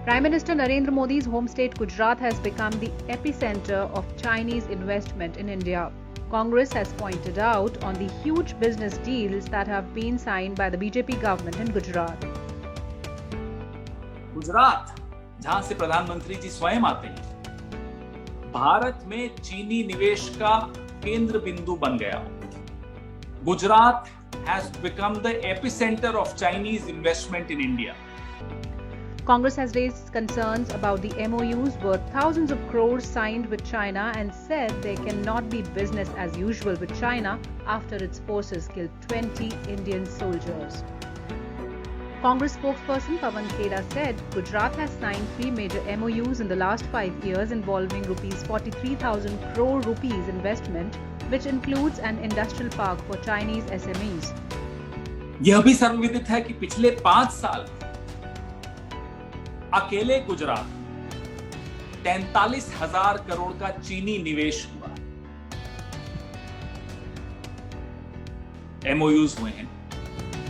Prime Minister Narendra Modi's home state Gujarat has become the epicenter of Chinese investment in India. Congress has pointed out on the huge business deals that have been signed by the BJP government in Gujarat. Gujarat, जहां से प्रधानमंत्री जी स्वयं आते हैं, भारत में चीनी निवेश का केंद्र बिंदु बन गया। Gujarat has become the epicenter of Chinese investment in India. Congress has raised concerns about the MOUs worth thousands of crores signed with China and said there cannot be business as usual with China after its forces killed 20 Indian soldiers. Congress spokesperson Pawan Khera said Gujarat has signed 3 major MOUs in the last 5 years involving rupees 43,000 crore rupees investment, which includes an industrial park for Chinese SMEs. यह भी सर्वविदित है कि पिछले 5 साल अकेले गुजरात 43,000 करोड़ का चीनी निवेश हुआ, MOUs हुए हैं।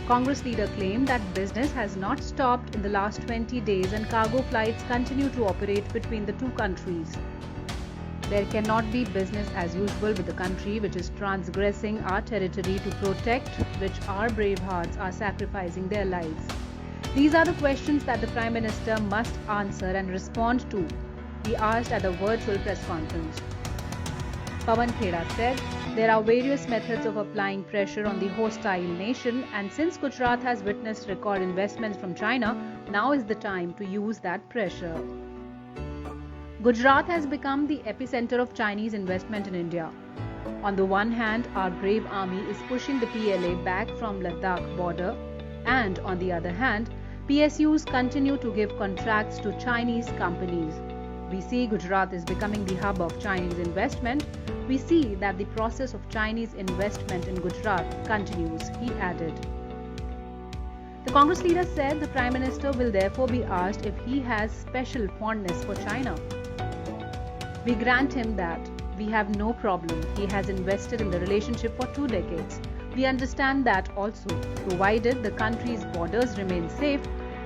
Congress leader claimed that business has not stopped in the last 20 days and cargo flights continue to operate between the two countries. There cannot be business as usual with a country which is transgressing our territory to protect which our brave hearts are sacrificing their lives. These are the questions that the Prime Minister must answer and respond to, he asked at a virtual press conference. Pawan Khera said there are various methods of applying pressure on the hostile nation, and since Gujarat has witnessed record investments from China, now is the time to use that pressure. Gujarat has become the epicenter of Chinese investment in India. On the one hand, our brave army is pushing the PLA back from Ladakh border, and on the other hand, PSUs continue to give contracts to Chinese companies. We see Gujarat is becoming the hub of Chinese investment. We see that the process of Chinese investment in Gujarat continues, he added. The Congress leader said the Prime Minister will therefore be asked if he has special fondness for China. We grant him that. We have no problem. He has invested in the relationship for 2 decades. We understand that also, provided the country's borders remain safe,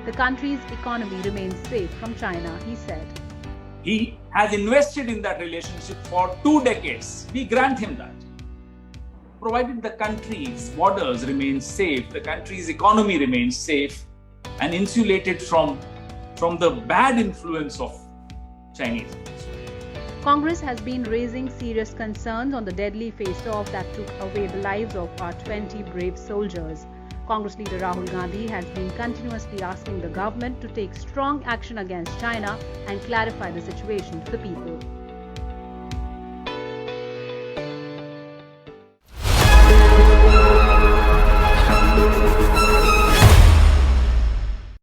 the country's economy remains safe from China, he said. He has invested in that relationship for 2 decades. We grant him that. Provided the country's borders remain safe, the country's economy remains safe and insulated from the bad influence of Chinese. Congress has been raising serious concerns on the deadly face-off that took away the lives of our 20 brave soldiers. Congress leader Rahul Gandhi has been continuously asking the government to take strong action against China and clarify the situation to the people.